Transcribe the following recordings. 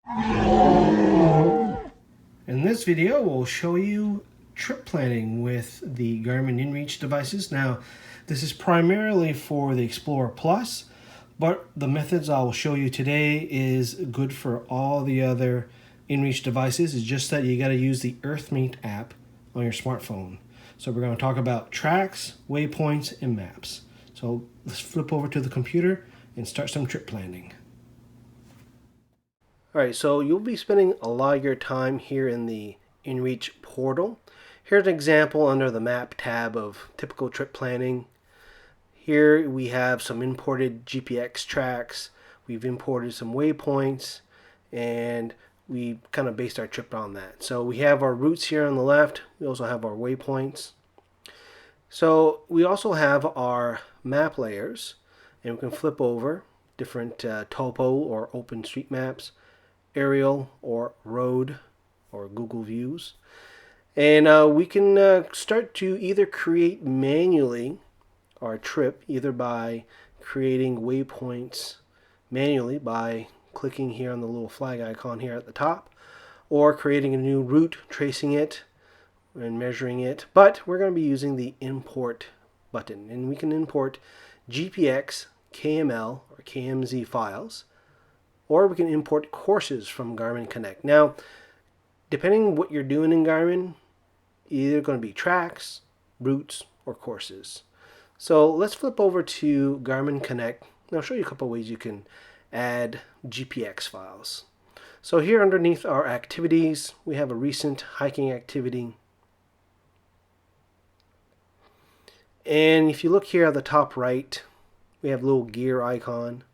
In this video, we'll show you trip planning with the Garmin Inreach devices. Now, this is primarily for the Explorer Plus, but the methods I will show you today is good for all the other Inreach devices. It's just that you got to use the Earthmate app on your smartphone. So we're going to talk about tracks, waypoints, and maps. So let's flip over to the computer and start some trip planning. Alright, so you'll be spending a lot of your time here in the Inreach portal. Here's an example under the map tab of typical trip planning. Here we have some imported GPX tracks, we've imported some waypoints, and we kind of based our trip on that. So we have our routes here on the left, we also have our waypoints. So we also have our map layers, and we can flip over different topo or OpenStreetMaps, aerial or road or Google Views, and we can start to either create manually our trip either by creating waypoints manually by clicking here on the little flag icon here at the top, or creating a new route, tracing it and measuring it. But we're going to be using the import button, and we can import GPX, KML or KMZ files, or we can import courses from Garmin Connect. Now, depending on what you're doing in Garmin, either going to be tracks, routes, or courses. So let's flip over to Garmin Connect, and I'll show you a couple ways you can add GPX files. So here underneath our activities, we have a recent hiking activity. And if you look here at the top right, we have a little gear icon.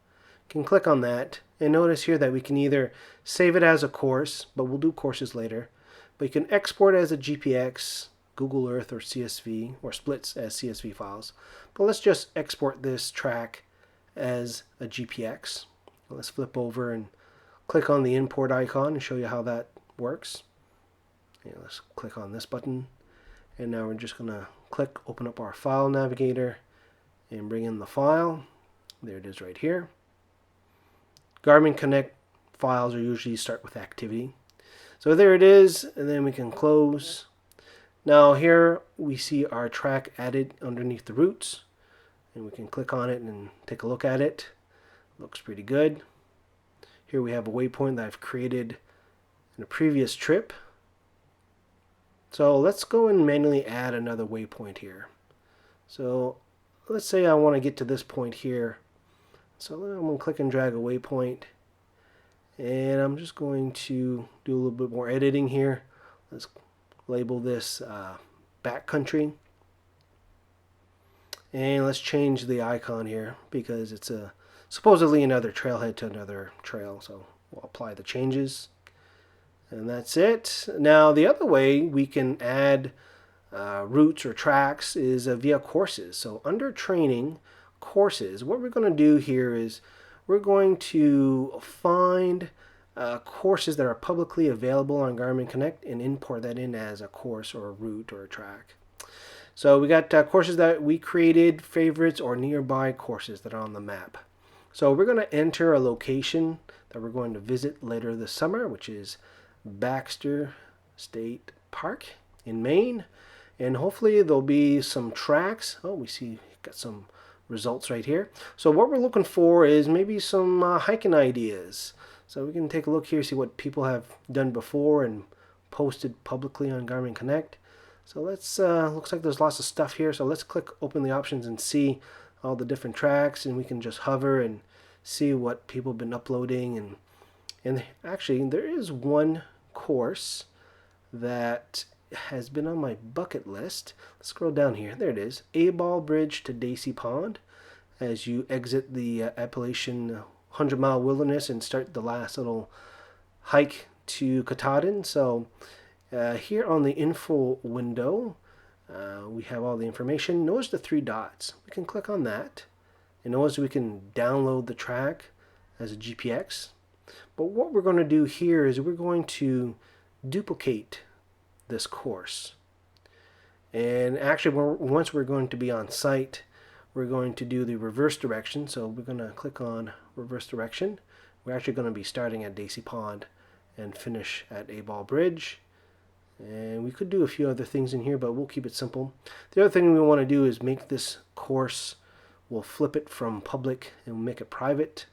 You can click on that. And notice here that we can either save it as a course, but we'll do courses later. But you can export it as a GPX, Google Earth, or CSV, or splits as CSV files. But let's just export this track as a GPX. Let's flip over and click on the import icon and show you how that works. Let's click on this button. And now we're just going to click, open up our file navigator, and bring in the file. There it is right here. Garmin Connect files are usually start with activity. So there it is, and then we can close. Now here we see our track added underneath the routes, and we can click on it and take a look at it. Looks pretty good. Here we have a waypoint that I've created in a previous trip. So let's go and manually add another waypoint here. So let's say I want to get to this point here. So I'm going to click and drag a waypoint, and I'm just going to do a little bit more editing here. Let's label this backcountry, and let's change the icon here because it's supposedly another trailhead to another trail. So we'll apply the changes, and that's it. Now the other way we can add routes or tracks is via courses. So under training, courses, what we're going to do here is we're going to find courses that are publicly available on Garmin Connect and import that in as a course or a route or a track. So we got courses that we created, favorites, or nearby courses that are on the map. So we're going to enter a location that we're going to visit later this summer, which is Baxter State Park in Maine, and hopefully there'll be some tracks. Oh, we see got some results right here. So what we're looking for is maybe some hiking ideas. So we can take a look here, see what people have done before and posted publicly on Garmin Connect. So let's looks like there's lots of stuff here. So let's click open the options and see all the different tracks, and we can just hover and see what people have been uploading. And actually there is one course that has been on my bucket list. Let's scroll down here. There it is. A-Ball Bridge to Daisy Pond as you exit the Appalachian 100-mile wilderness and start the last little hike to Katahdin. So here on the info window, we have all the information. Notice the three dots. We can click on that, and notice we can download the track as a GPX. But what we're going to do here is we're going to duplicate this course. And actually, once we're going to be on site, we're going to do the reverse direction. So we're going to click on reverse direction. We're actually going to be starting at Daisy Pond and finish at A Ball Bridge. And we could do a few other things in here, but we'll keep it simple. The other thing we want to do is make this course, we'll flip it from public and we'll make it private.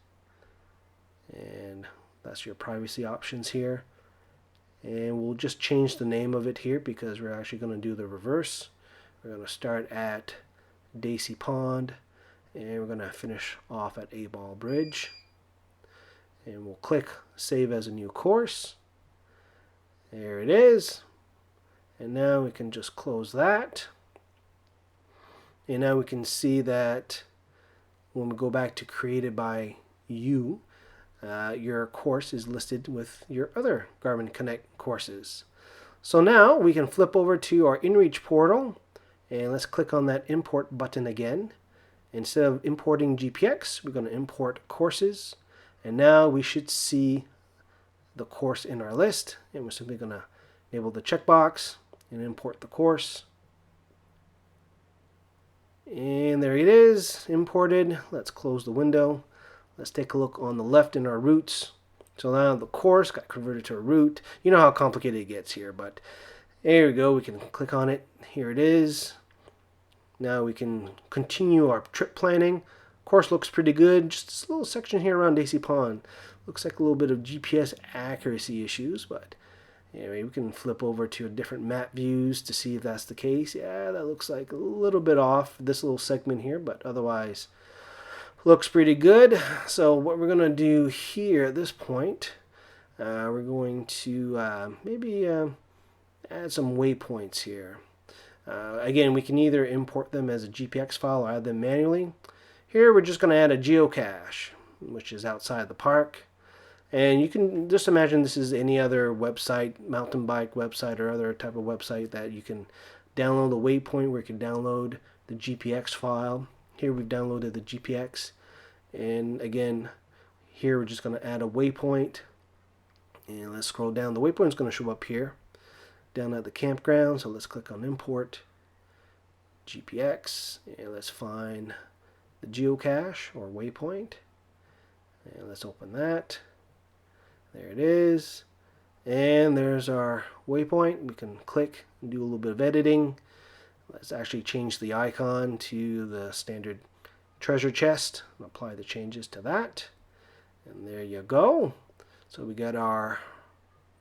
And that's your privacy options here. And we'll just change the name of it here because we're actually going to do the reverse. We're going to start at Daisy Pond and we're going to finish off at A Ball Bridge. And we'll click Save as a New Course. There it is. And now we can just close that. And now we can see that when we go back to Created by You, your course is listed with your other Garmin Connect courses. So now we can flip over to our Inreach portal and let's click on that import button again. Instead of importing GPX, we're going to import courses. And now we should see the course in our list. And we're simply going to enable the checkbox and import the course. And there it is, imported. Let's close the window. Let's take a look on the left in our routes. So now the course got converted to a route. You know how complicated it gets here, but there we go. We can click on it. Here it is. Now we can continue our trip planning. Course looks pretty good. Just this little section here around Daisy Pond. Looks like a little bit of GPS accuracy issues, but anyway, we can flip over to different map views to see if that's the case. Yeah, that looks like a little bit off this little segment here, but otherwise looks pretty good. So what we're going to do here at this point, we're going to maybe add some waypoints here. Again, we can either import them as a Gpx file or add them manually. Here we're just going to add a geocache, which is outside the park. And you can just imagine this is any other website, mountain bike website or other type of website that you can download the waypoint where you can download the GPX file. Here we've downloaded the GPX. And again, here we're just going to add a waypoint. And let's scroll down. The waypoint is going to show up here down at the campground. So let's click on Import GPX. And let's find the geocache or waypoint. And let's open that. There it is. And there's our waypoint. We can click and do a little bit of editing. Let's actually change the icon to the standard treasure chest and apply the changes to that. And there you go. So we got our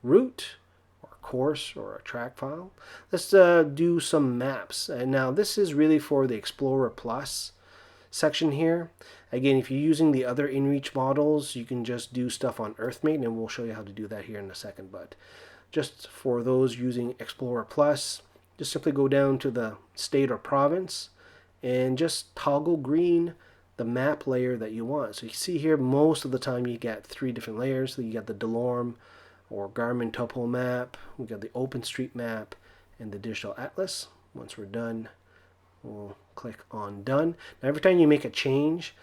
route or course or a track file. Let's do some maps. And now this is really for the Explorer Plus section here. Again, if you're using the other Inreach models, you can just do stuff on Earthmate, and we'll show you how to do that here in a second. But just for those using Explorer Plus, just simply go down to the state or province and just toggle green the map layer that you want. So you see here, most of the time you get 3 different layers. So you got the Delorme or Garmin Topo map, we got the OpenStreetMap, and the Digital Atlas. Once we're done, we'll click on Done. Now every time you make a change,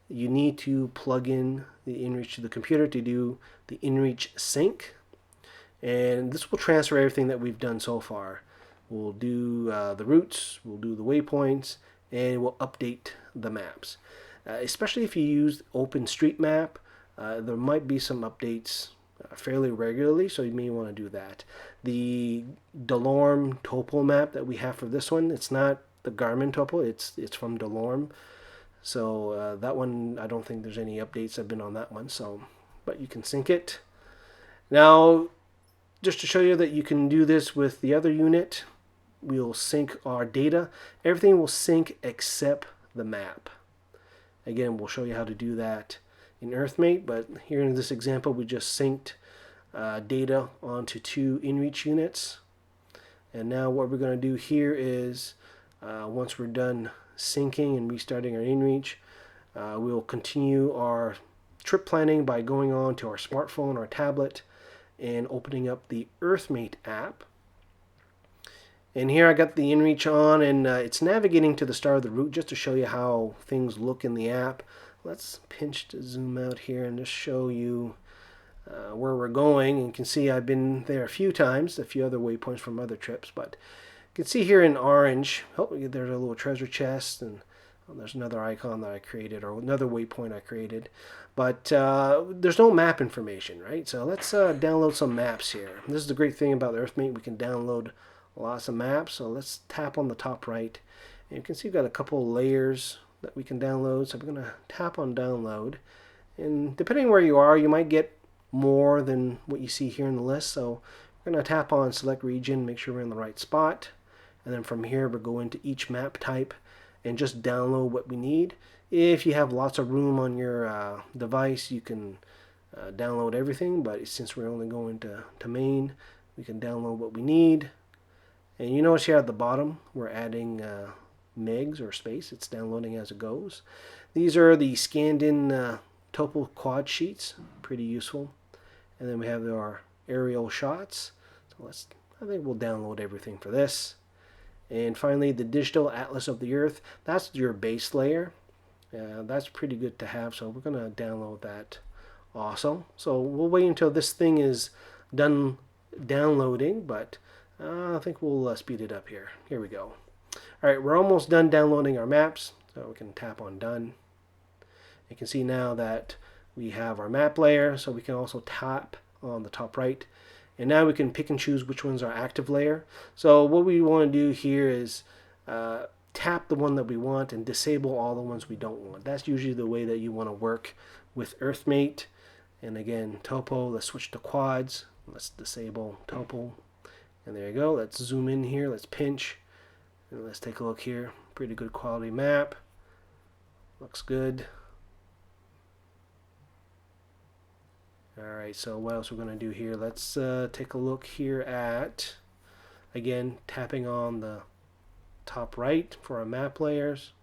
you need to plug in the Inreach to the computer to do the Inreach Sync. And this will transfer everything that we've done so far. We'll do the routes, we'll do the waypoints, and we'll update the maps. Especially if you use OpenStreetMap, there might be some updates fairly regularly, so you may want to do that. The Delorme topo map that we have for this one, it's not the Garmin topo, it's from Delorme. So that one, I don't think there's any updates have been on that one. So, but you can sync it. Now, just to show you that you can do this with the other unit, we'll sync our data. Everything will sync except the map. Again, we'll show you how to do that in Earthmate, but here in this example, we just synced data onto 2 Inreach units. And now what we're going to do here is, once we're done syncing and restarting our Inreach, we'll continue our trip planning by going on to our smartphone or tablet and opening up the Earthmate app. And here I got the Inreach on, and it's navigating to the start of the route just to show you how things look in the app. Let's pinch to zoom out here and just show you where we're going. And you can see I've been there a few times, a few other waypoints from other trips, but you can see here in orange, oh, there's a little treasure chest, and There's another icon that I created, or another waypoint I created, but there's no map information, right? So let's download some maps here. This is the great thing about Earthmate. We can download lots of maps. So let's tap on the top right, and you can see we've got a couple layers that we can download. So we're going to tap on download, and depending where you are, you might get more than what you see here in the list. So we're going to tap on select region, make sure we're in the right spot, and then from here we'll go into each map type and just download what we need. If you have lots of room on your device, you can download everything, but since we're only going to main, we can download what we need. And you notice here at the bottom, we're adding megs or space. It's downloading as it goes. These are the scanned in topo quad sheets, pretty useful. And then we have our aerial shots. So I think we'll download everything for this. And finally, the digital atlas of the Earth. That's your base layer. That's pretty good to have, so we're going to download that also. So we'll wait until this thing is done downloading, but I think we'll speed it up here. Here we go. All right, we're almost done downloading our maps, so we can tap on done. You can see now that we have our map layer, so we can also tap on the top right. And now we can pick and choose which one's our active layer. So what we want to do here is tap the one that we want and disable all the ones we don't want. That's usually the way that you want to work with Earthmate. And again, topo, let's switch to quads. Let's disable topo. And there you go. Let's zoom in here. Let's pinch. And let's take a look here. Pretty good quality map. Looks good. Alright, so what else we're going to do here? Let's take a look here at, again, tapping on the top right for our map layers.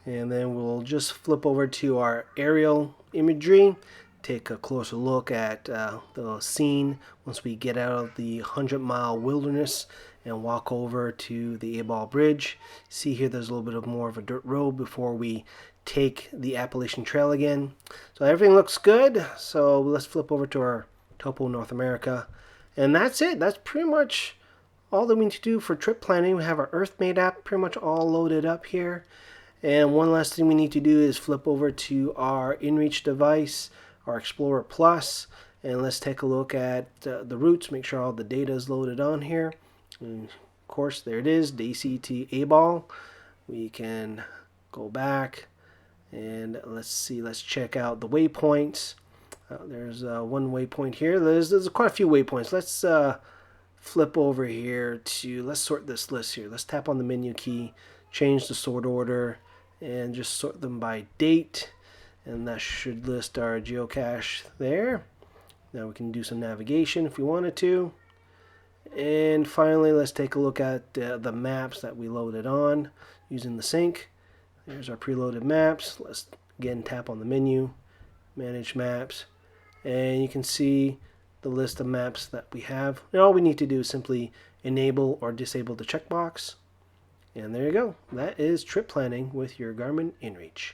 And then we'll just flip over to our aerial imagery. Take a closer look at the scene once we get out of the 100-mile wilderness and walk over to the A-Ball Bridge. See here there's a little bit of more of a dirt road before we take the Appalachian Trail again. So everything looks good. So let's flip over to our Topo North America. And that's it. That's pretty much all that we need to do for trip planning. We have our Earthmate app pretty much all loaded up here. And one last thing we need to do is flip over to our Inreach device, our Explorer Plus, and let's take a look at the routes, make sure all the data is loaded on here. And of course, there it is, DC to A-Ball. We can go back and let's see, let's check out the waypoints. There's one waypoint here. There's quite a few waypoints. Let's flip over here to, let's sort this list here. Let's tap on the menu key, change the sort order, and just sort them by date. And that should list our geocache there. Now we can do some navigation if we wanted to. And finally, let's take a look at the maps that we loaded on using the sync. There's our preloaded maps. Let's again tap on the menu, manage maps, and you can see the list of maps that we have. And all we need to do is simply enable or disable the checkbox. And there you go. That is trip planning with your Garmin Inreach.